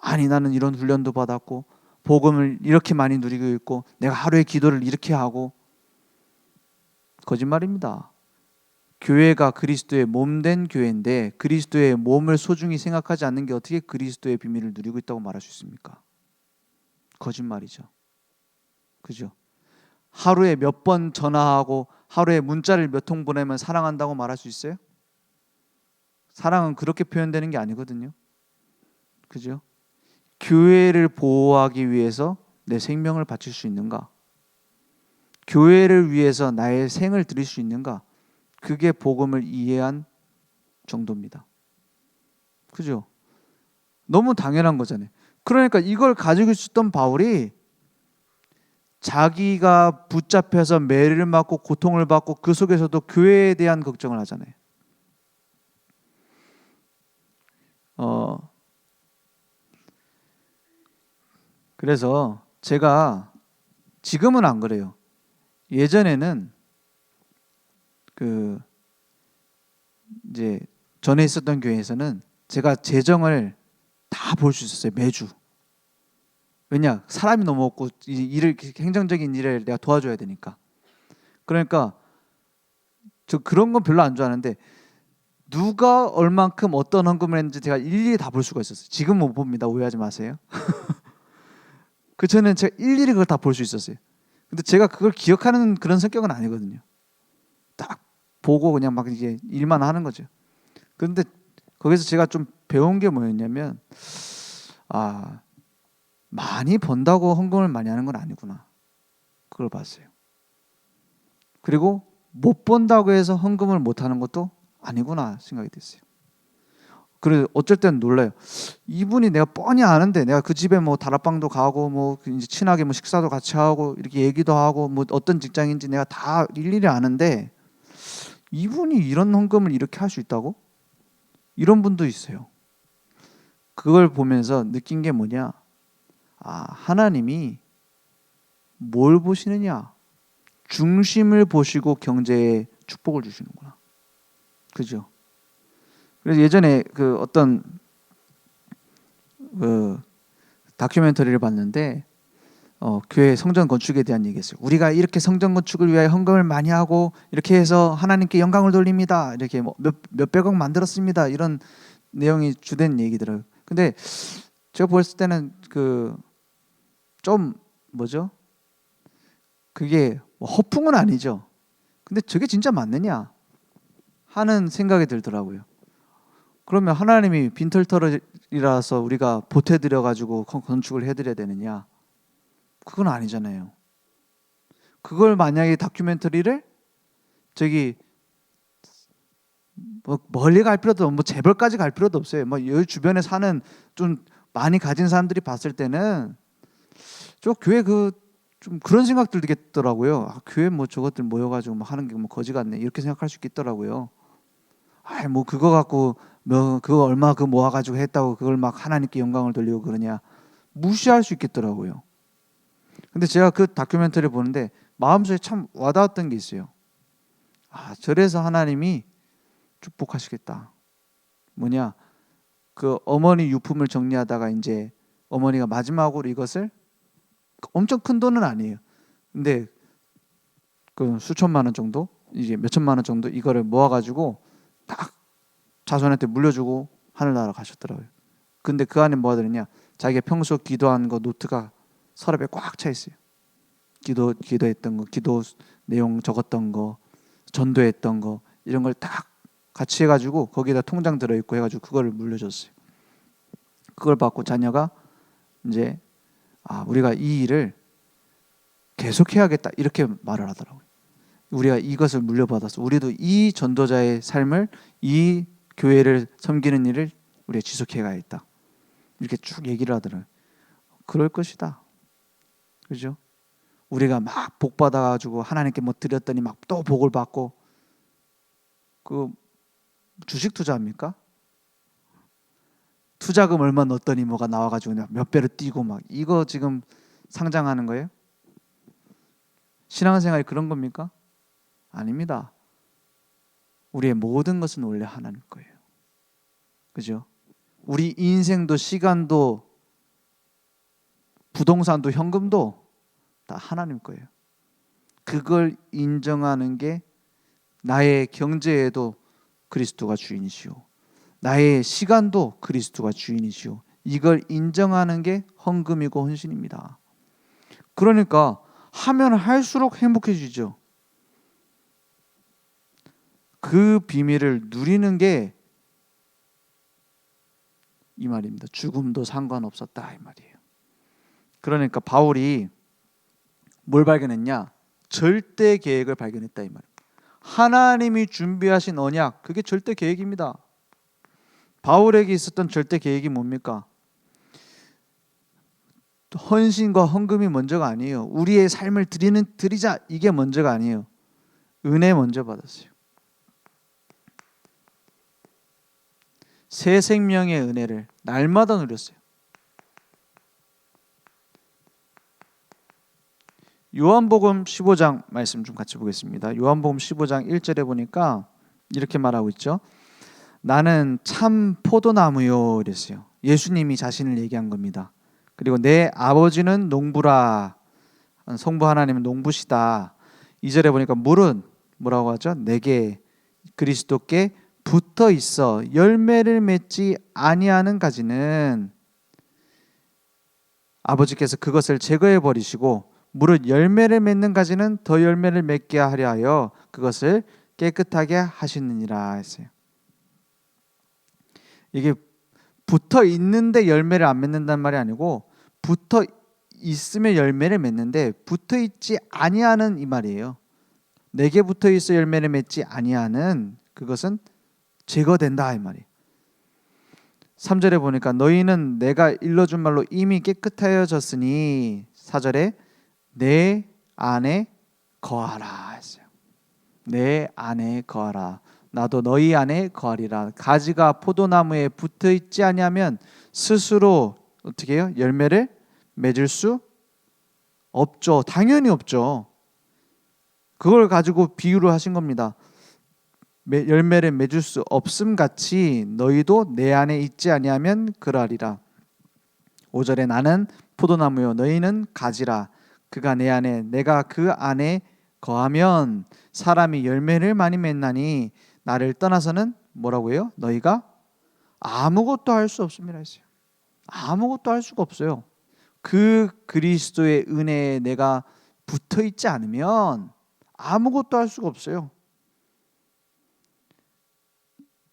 아니 나는 이런 훈련도 받았고 복음을 이렇게 많이 누리고 있고 내가 하루에 기도를 이렇게 하고 거짓말입니다. 교회가 그리스도의 몸된 교회인데 그리스도의 몸을 소중히 생각하지 않는 게 어떻게 그리스도의 비밀을 누리고 있다고 말할 수 있습니까? 거짓말이죠. 그죠? 하루에 몇 번 전화하고 하루에 문자를 몇 통 보내면 사랑한다고 말할 수 있어요? 사랑은 그렇게 표현되는 게 아니거든요. 그죠? 교회를 보호하기 위해서 내 생명을 바칠 수 있는가? 교회를 위해서 나의 생을 드릴 수 있는가? 그게 복음을 이해한 정도입니다. 그죠? 너무 당연한 거잖아요. 그러니까 이걸 가지고 있었던 바울이 자기가 붙잡혀서 매를 맞고 고통을 받고 그 속에서도 교회에 대한 걱정을 하잖아요. 그래서 제가 지금은 안 그래요. 예전에는 이제 전에 있었던 교회에서는 제가 재정을 다 볼 수 있었어요. 매주. 왜냐? 사람이 너무 없고 행정적인 일을 내가 도와줘야 되니까. 그러니까 저 그런 건 별로 안 좋아하는데 누가 얼만큼 어떤 헌금을 했는지 제가 일일이 다 볼 수가 있었어요. 지금 못 봅니다. 오해하지 마세요. 그 전에는 제가 일일이 그걸 다 볼 수 있었어요. 근데 제가 그걸 기억하는 그런 성격은 아니거든요. 딱 보고 그냥 막 이제 일만 하는 거죠. 그런데 거기서 제가 좀 배운 게 뭐였냐면, 아, 많이 번다고 헌금을 많이 하는 건 아니구나. 그걸 봤어요. 그리고 못 번다고 해서 헌금을 못 하는 것도 아니구나 생각이 됐어요. 그래서 어쩔 때는 놀라요. 이분이 내가 뻔히 아는데, 내가 그 집에 뭐 다락방도 가고 뭐 이제 친하게 뭐 식사도 같이 하고 이렇게 얘기도 하고 뭐 어떤 직장인지 내가 다 일일이 아는데, 이분이 이런 헌금을 이렇게 할 수 있다고? 이런 분도 있어요. 그걸 보면서 느낀 게 뭐냐? 아, 하나님이 뭘 보시느냐? 중심을 보시고 경제에 축복을 주시는구나. 그죠? 그래서 예전에 그 어떤 그 다큐멘터리를 봤는데, 교회 성전 건축에 대한 얘기했어요. 우리가 이렇게 성전 건축을 위하여 헌금을 많이 하고 이렇게 해서 하나님께 영광을 돌립니다. 이렇게 뭐 몇백억 만들었습니다. 이런 내용이 주된 얘기더라고요. 근데 제가 보았을 때는 그 좀 뭐죠? 그게 뭐 허풍은 아니죠. 근데 저게 진짜 맞느냐 하는 생각이 들더라고요. 그러면 하나님이 빈털터리라서 우리가 보태드려 가지고 건축을 해드려야 되느냐? 그건 아니잖아요. 그걸 만약에 다큐멘터리를 저기 뭐 멀리 갈 필요도 없고 뭐 재벌까지 갈 필요도 없어요. 뭐 여기 주변에 사는 좀 많이 가진 사람들이 봤을 때는 저 교회 그 좀 그런 생각 들겠더라고요. 아, 교회 뭐 저것들 모여가지고 뭐 하는 게 뭐 거지 같네 이렇게 생각할 수 있겠더라고요. 아, 뭐 그거 갖고 뭐 그거 얼마 그 모아가지고 했다고 그걸 막 하나님께 영광을 돌리고 그러냐 무시할 수 있겠더라고요. 근데 제가 그 다큐멘터리 보는데 마음속에 참 와닿았던 게 있어요. 아, 저래서 하나님이 축복하시겠다. 뭐냐? 그 어머니 유품을 정리하다가 이제 어머니가 마지막으로 이것을 엄청 큰 돈은 아니에요. 근데 그 수천만 원 정도, 이제 몇천만 원 정도 이거를 모아가지고 딱 자손한테 물려주고 하늘나라 가셨더라고요. 근데 그 안에 뭐가 들었냐? 자기가 평소 기도한 거 노트가 서랍에 꽉 차 있어요. 기도했던 거, 기도 내용 적었던 거, 전도했던 거 이런 걸 딱 같이 해가지고 거기에다 통장 들어있고 해가지고 그거를 물려줬어요. 그걸 받고 자녀가 이제 우리가 이 일을 계속해야겠다 이렇게 말을 하더라고요. 우리가 이것을 물려받아서 우리도 이 전도자의 삶을, 이 교회를 섬기는 일을 우리가 지속해가야겠다 이렇게 쭉 얘기를 하더라고요. 그럴 것이다. 그죠? 우리가 막 복 받아가지고 하나님께 뭐 드렸더니 막 또 복을 받고, 그 주식 투자합니까? 투자금 얼마 넣었더니 뭐가 나와가지고 몇 배로 뛰고 막 이거 지금 상장하는 거예요? 신앙생활이 그런 겁니까? 아닙니다. 우리의 모든 것은 원래 하나님 거예요. 그죠? 우리 인생도 시간도 부동산도 현금도 다 하나님 거예요. 그걸 인정하는 게 나의 경제에도 그리스도가 주인이시오. 나의 시간도 그리스도가 주인이시오. 이걸 인정하는 게 헌금이고 헌신입니다. 그러니까 하면 할수록 행복해지죠. 그 비밀을 누리는 게 이 말입니다. 죽음도 상관없었다 이 말이에요. 그러니까 바울이 뭘 발견했냐? 절대 계획을 발견했다 이 말입니다. 하나님이 준비하신 언약, 그게 절대 계획입니다. 바울에게 있었던 절대 계획이 뭡니까? 헌신과 헌금이 먼저가 아니에요. 우리의 삶을 드리자 이게 먼저가 아니에요. 은혜 먼저 받았어요. 새 생명의 은혜를 날마다 누렸어요. 요한복음 15장 말씀 좀 같이 보겠습니다. 요한복음 15장 1절에 보니까 이렇게 말하고 있죠. 나는 참 포도나무요 이랬어요. 예수님이 자신을 얘기한 겁니다. 그리고 내 아버지는 농부라. 성부 하나님은 농부시다. 2절에 보니까 물은 뭐라고 하죠? 내게 그리스도께 붙어 있어 열매를 맺지 아니하는 가지는 아버지께서 그것을 제거해 버리시고 무릇 열매를 맺는 가지는 더 열매를 맺게 하려 하여 그것을 깨끗하게 하시느니라 했어요. 이게 붙어 있는데 열매를 안 맺는단 말이 아니고 붙어 있으면 열매를 맺는데 붙어 있지 아니하는 이 말이에요. 내게 붙어 있어 열매를 맺지 아니하는 그것은 제거된다 이 말이에요. 3절에 보니까 너희는 내가 일러준 말로 이미 깨끗하여졌으니 4절에 내 안에 거하라 했어요. 내 안에 거하라. 나도 너희 안에 거하리라. 가지가 포도나무에 붙어 있지 아니하면 스스로 어떻게 해요? 열매를 맺을 수 없죠. 당연히 없죠. 그걸 가지고 비유를 하신 겁니다. 열매를 맺을 수 없음 같이 너희도 내 안에 있지 아니하면 그러하리라. 5절에 나는 포도나무요 너희는 가지라. 그가 내 안에 내가 그 안에 거하면 사람이 열매를 많이 맺나니 나를 떠나서는 뭐라고 해요? 너희가 아무것도 할 수 없습니다 했어요. 아무것도 할 수가 없어요. 그 그리스도의 은혜에 내가 붙어 있지 않으면 아무것도 할 수가 없어요.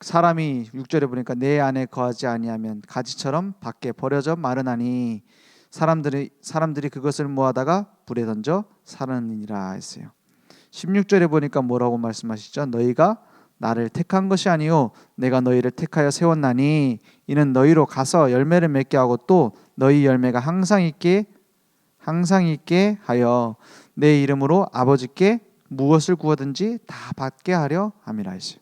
사람이 6절에 보니까 내 안에 거하지 아니하면 가지처럼 밖에 버려져 마르나니 사람들이 그것을 모아다가 불에 던져 사르느니라 했어요. 16절에 보니까 뭐라고 말씀하시죠? 너희가 나를 택한 것이 아니요 내가 너희를 택하여 세웠나니 이는 너희로 가서 열매를 맺게 하고 또 너희 열매가 항상 있게 하여 내 이름으로 아버지께 무엇을 구하든지 다 받게 하려 함이라 했어요.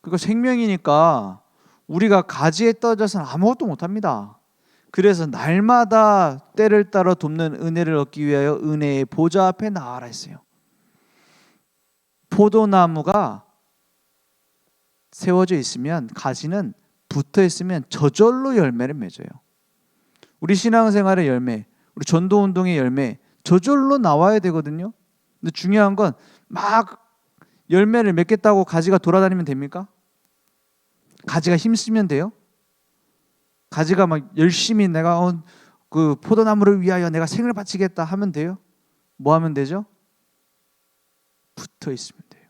그거 생명이니까 우리가 가지에 떨어져서는 아무것도 못합니다. 그래서 날마다 때를 따라 돕는 은혜를 얻기 위하여 은혜의 보좌 앞에 나아라 했어요. 포도나무가 세워져 있으면 가지는 붙어 있으면 저절로 열매를 맺어요. 우리 신앙생활의 열매, 우리 전도운동의 열매 저절로 나와야 되거든요. 근데 중요한 건 막 열매를 맺겠다고 가지가 돌아다니면 됩니까? 가지가 힘쓰면 돼요? 가지가 막 열심히 내가 그 포도나무를 위하여 내가 생을 바치겠다 하면 돼요? 뭐 하면 되죠? 붙어 있으면 돼요.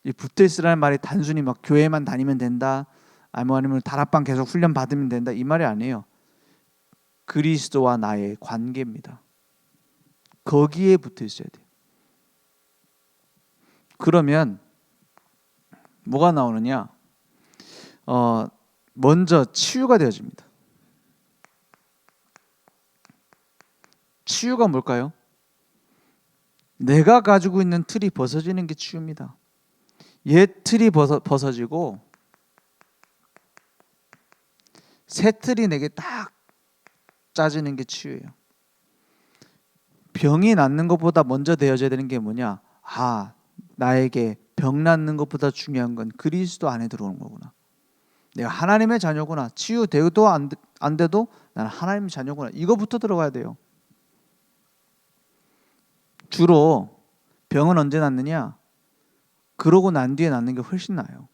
이 붙어 있으라는 말이 단순히 막 교회만 다니면 된다, 아니면 다락방 계속 훈련 받으면 된다 이 말이 아니에요. 그리스도와 나의 관계입니다. 거기에 붙어 있어야 돼요. 그러면 뭐가 나오느냐? 먼저 치유가 되어집니다. 치유가 뭘까요? 내가 가지고 있는 틀이 벗어지는 게 치유입니다. 옛 틀이 벗어지고 새 틀이 내게 딱 짜지는 게 치유예요. 병이 낫는 것보다 먼저 되어져야 되는 게 뭐냐? 나에게 병 낫는 것보다 중요한 건 그리스도 안에 들어오는 거구나. 내가 하나님의 자녀구나. 치유되도 안 돼도 나는 하나님의 자녀구나. 이거부터 들어가야 돼요. 주로 병은 언제 낫느냐? 그러고 난 뒤에 낫는 게 훨씬 나아요.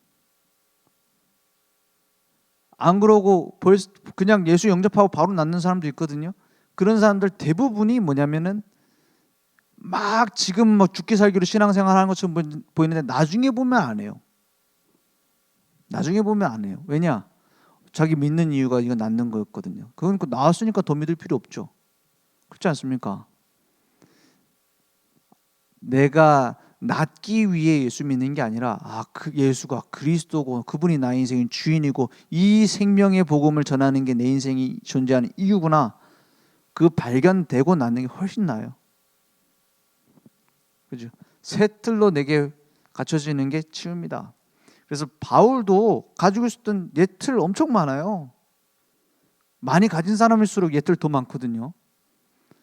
안 그러고 그냥 예수 영접하고 바로 낫는 사람도 있거든요. 그런 사람들 대부분이 뭐냐면은 막 지금 뭐 죽기 살기로 신앙생활 하는 것처럼 보이는데 나중에 보면 안 해요. 나중에 보면 안 해요. 왜냐? 자기 믿는 이유가 이거 낫는 거였거든요. 그건 나왔으니까 더 믿을 필요 없죠. 그렇지 않습니까? 내가 낫기 위해 예수 믿는 게 아니라 그 예수가 그리스도고 그분이 나의 인생의 주인이고 이 생명의 복음을 전하는 게 내 인생이 존재하는 이유구나. 그 발견되고 낫는 게 훨씬 나아요. 그죠? 새 틀로 내게 갖춰지는 게 치유입니다. 그래서 바울도 가지고 있었던 옛 틀 엄청 많아요. 많이 가진 사람일수록 옛 틀 더 많거든요.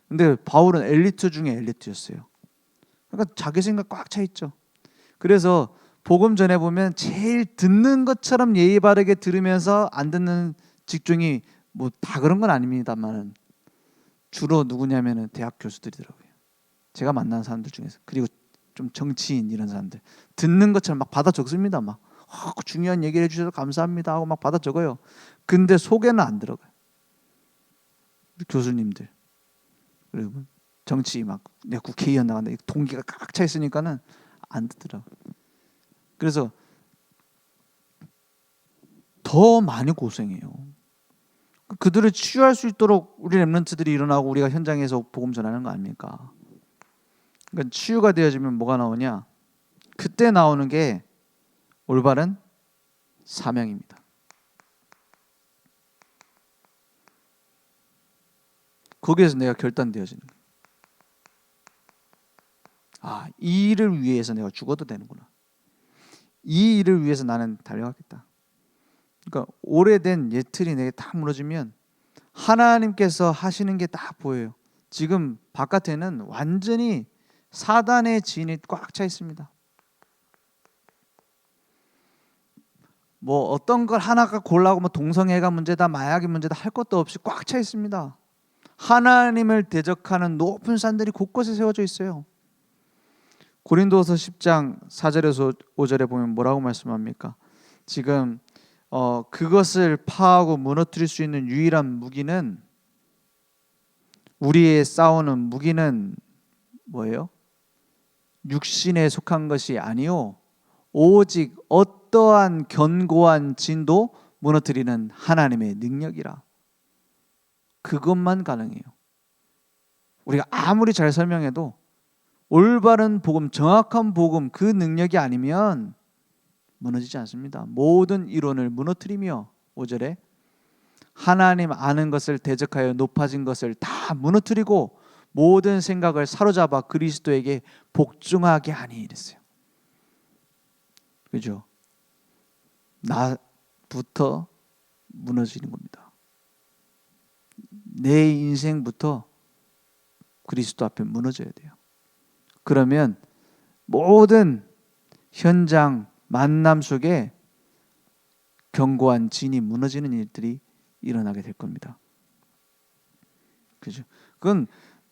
근데 바울은 엘리트 중에 엘리트였어요. 그러니까 자기 생각 꽉 차 있죠. 그래서 복음 전해 보면 제일 듣는 것처럼 예의 바르게 들으면서 안 듣는 직종이 뭐 다 그런 건 아닙니다만 주로 누구냐면은 대학 교수들이더라고요. 제가 만난 사람들 중에서. 그리고 좀 정치인 이런 사람들 듣는 것처럼 막 받아 적습니다. 막 중요한 얘기를 해주셔서 감사합니다 하고 막 받아 적어요. 근데 속에는 안 들어가요. 교수님들 그리고 정치 막 내가 국회의원 나간다 동기가 꽉 차 있으니까는 안 듣더라고요. 그래서 더 많이 고생해요. 그들을 치유할 수 있도록 우리 렘넌트들이 일어나고 우리가 현장에서 복음 전하는 거 아닙니까? 그러니까 치유가 되어지면 뭐가 나오냐? 그때 나오는 게 올바른 사명입니다. 거기에서 내가 결단되어지는 거예요. 아, 이 일을 위해서 내가 죽어도 되는구나. 이 일을 위해서 나는 달려가겠다. 그러니까 오래된 예틀이 내게 딱 무너지면 하나님께서 하시는 게 딱 보여요. 지금 바깥에는 완전히 사단의 진이 꽉 차 있습니다. 뭐 어떤 걸 하나가 골라고 뭐 동성애가 문제다, 마약이 문제다 할 것도 없이 꽉 차 있습니다. 하나님을 대적하는 높은 산들이 곳곳에 세워져 있어요. 고린도서 10장 4절에서 5절에 보면 뭐라고 말씀합니까? 지금 그것을 파하고 무너뜨릴 수 있는 유일한 무기는 우리의 싸우는 무기는 뭐예요? 육신에 속한 것이 아니요 오직 어떠한 견고한 진도 무너뜨리는 하나님의 능력이라. 그것만 가능해요. 우리가 아무리 잘 설명해도 올바른 복음, 정확한 복음 그 능력이 아니면 무너지지 않습니다. 모든 이론을 무너뜨리며 5절에 하나님 아는 것을 대적하여 높아진 것을 다 무너뜨리고 모든 생각을 사로잡아 그리스도에게 복종하게 하니 이랬어요. 그죠? 나부터 무너지는 겁니다. 내 인생부터 그리스도 앞에 무너져야 돼요. 그러면 모든 현장 만남 속에 견고한 진이 무너지는 일들이 일어나게 될 겁니다. 그죠? 그건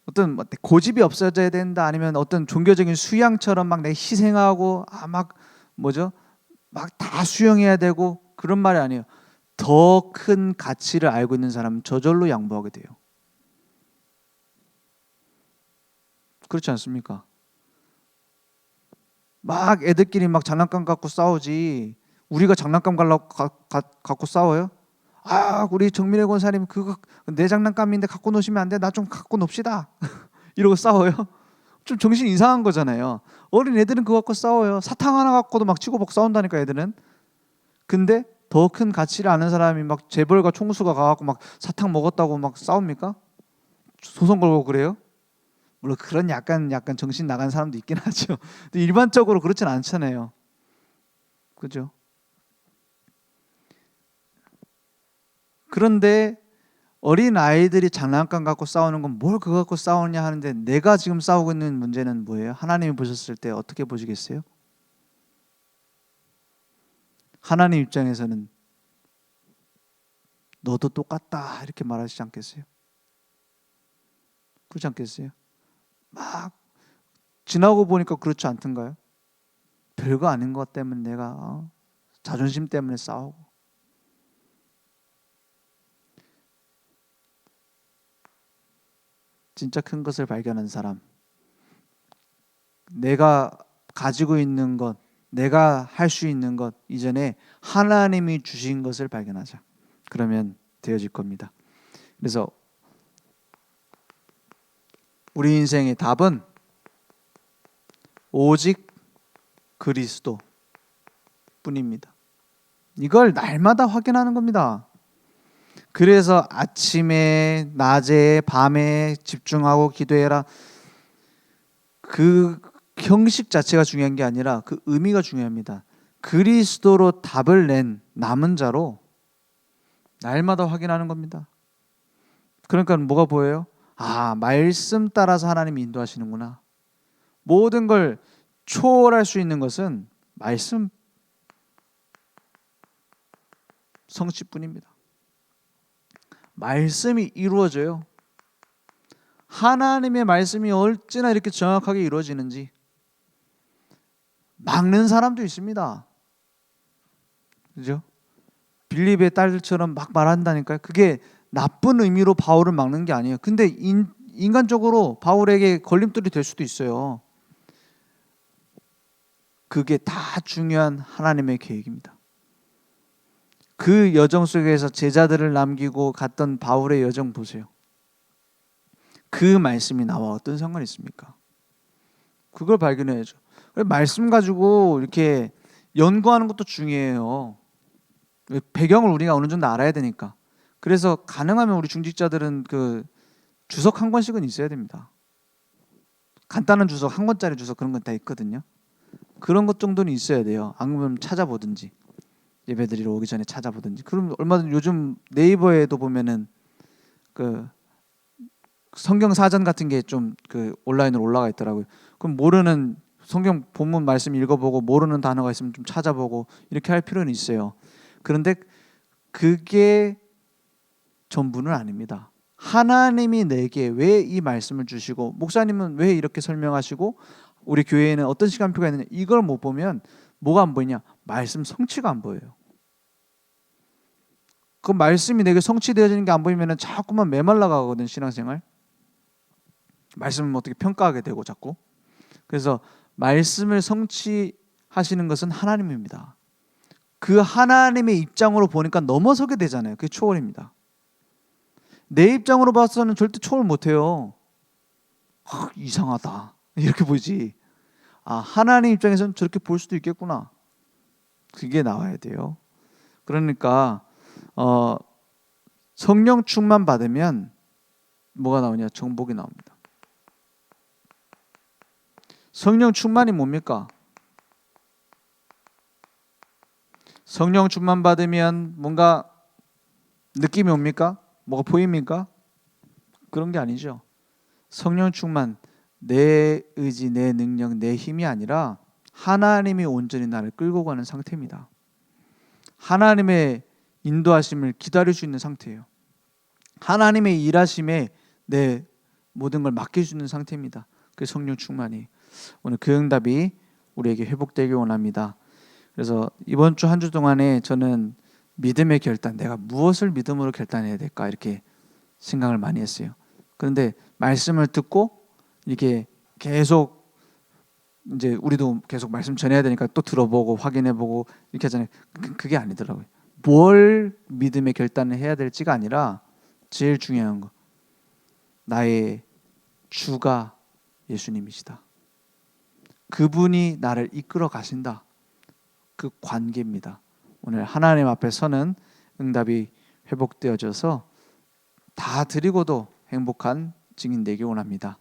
어떤 고집이 없어져야 된다 아니면 어떤 종교적인 수양처럼 막 내 희생하고 막 뭐죠? 막 다 수용해야 되고 그런 말이 아니에요. 더 큰 가치를 알고 있는 사람은 저절로 양보하게 돼요. 그렇지 않습니까? 막 애들끼리 막 장난감 갖고 싸우지 우리가 장난감 갖고 싸워요? 아, 우리 정민혜 권사님 그거 내 장난감인데 갖고 노시면 안 돼. 나 좀 갖고 놉시다. 이러고 싸워요. 좀 정신 이상한 거잖아요. 어린 애들은 그거 갖고 싸워요. 사탕 하나 갖고도 막 치고받고 싸운다니까 애들은. 근데 더 큰 가치를 아는 사람이 막 재벌가 총수가 가갖고 막 사탕 먹었다고 막 싸웁니까? 소송 걸고 그래요? 물론 그런 약간 정신 나간 사람도 있긴 하죠. 근데 일반적으로 그렇진 않잖아요. 그죠? 그런데 어린 아이들이 장난감 갖고 싸우는 건 뭘 그거 갖고 싸우느냐 하는데 내가 지금 싸우고 있는 문제는 뭐예요? 하나님이 보셨을 때 어떻게 보시겠어요? 하나님 입장에서는 너도 똑같다 이렇게 말하시지 않겠어요? 그렇지 않겠어요? 막 지나고 보니까 그렇지 않던가요? 별거 아닌 것 때문에 내가 자존심 때문에 싸우고 진짜 큰 것을 발견한 사람, 내가 가지고 있는 것, 내가 할 수 있는 것 이전에 하나님이 주신 것을 발견하자. 그러면 되어질 겁니다. 그래서 우리 인생의 답은 오직 그리스도 뿐입니다. 이걸 날마다 확인하는 겁니다. 그래서 아침에, 낮에, 밤에 집중하고 기도해라. 그 형식 자체가 중요한 게 아니라 그 의미가 중요합니다. 그리스도로 답을 낸 남은 자로 날마다 확인하는 겁니다. 그러니까 뭐가 보여요? 아, 말씀 따라서 하나님이 인도하시는구나. 모든 걸 초월할 수 있는 것은 말씀 성취뿐입니다. 말씀이 이루어져요. 하나님의 말씀이 어찌나 이렇게 정확하게 이루어지는지 막는 사람도 있습니다. 그죠? 빌립의 딸들처럼 막 말한다니까요. 그게 나쁜 의미로 바울을 막는 게 아니에요. 근데 인간적으로 바울에게 걸림돌이 될 수도 있어요. 그게 다 중요한 하나님의 계획입니다. 그 여정 속에서 제자들을 남기고 갔던 바울의 여정 보세요. 그 말씀이 나와 어떤 상관이 있습니까? 그걸 발견해야죠. 말씀 가지고 이렇게 연구하는 것도 중요해요. 배경을 우리가 어느 정도 알아야 되니까. 그래서 가능하면 우리 중직자들은 그 주석 한 권씩은 있어야 됩니다. 간단한 주석, 한 권짜리 주석 그런 건 다 있거든요. 그런 것 정도는 있어야 돼요. 안 그러면 찾아보든지 예배드리러 오기 전에 찾아보든지. 그럼 얼마든 요즘 네이버에도 보면은 그 성경 사전 같은 게 좀 그 온라인으로 올라가 있더라고요. 그럼 모르는 성경 본문 말씀 읽어보고 모르는 단어가 있으면 좀 찾아보고 이렇게 할 필요는 있어요. 그런데 그게 전부는 아닙니다. 하나님이 내게 왜 이 말씀을 주시고 목사님은 왜 이렇게 설명하시고 우리 교회에는 어떤 시간표가 있느냐, 이걸 못 보면 뭐가 안 보이냐? 말씀 성취가 안 보여요. 그 말씀이 내게 성취되어지는 게 안 보이면 자꾸만 메말라 가거든, 신앙생활. 말씀은 어떻게 평가하게 되고 자꾸. 그래서 말씀을 성취하시는 것은 하나님입니다. 그 하나님의 입장으로 보니까 넘어서게 되잖아요. 그게 초월입니다. 내 입장으로 봐서는 절대 초월 못해요. 이상하다 이렇게 보지. 하나님 입장에서는 저렇게 볼 수도 있겠구나. 그게 나와야 돼요. 그러니까 성령 충만 받으면 뭐가 나오냐? 정복이 나옵니다. 성령 충만이 뭡니까? 성령 충만 받으면 뭔가 느낌이 옵니까? 뭐가 보입니까? 그런 게 아니죠. 성령 충만, 내 의지, 내 능력, 내 힘이 아니라 하나님이 온전히 나를 끌고 가는 상태입니다. 하나님의 인도하심을 기다릴 수 있는 상태예요. 하나님의 일하심에 내 모든 걸 맡길 수 있는 상태입니다. 그 성령 충만이. 오늘 그 응답이 우리에게 회복되길 원합니다. 그래서 이번 주 한 주 동안에 저는 믿음의 결단, 내가 무엇을 믿음으로 결단해야 될까 이렇게 생각을 많이 했어요. 그런데 말씀을 듣고 이렇게 계속 이제 우리도 계속 말씀 전해야 되니까 또 들어보고 확인해보고 이렇게 하잖아요. 그게 아니더라고요. 뭘 믿음의 결단을 해야 될지가 아니라 제일 중요한 거, 나의 주가 예수님이시다. 그분이 나를 이끌어 가신다. 그 관계입니다. 오늘 하나님 앞에 서는 응답이 회복되어져서 다 드리고도 행복한 증인 되기 원합니다.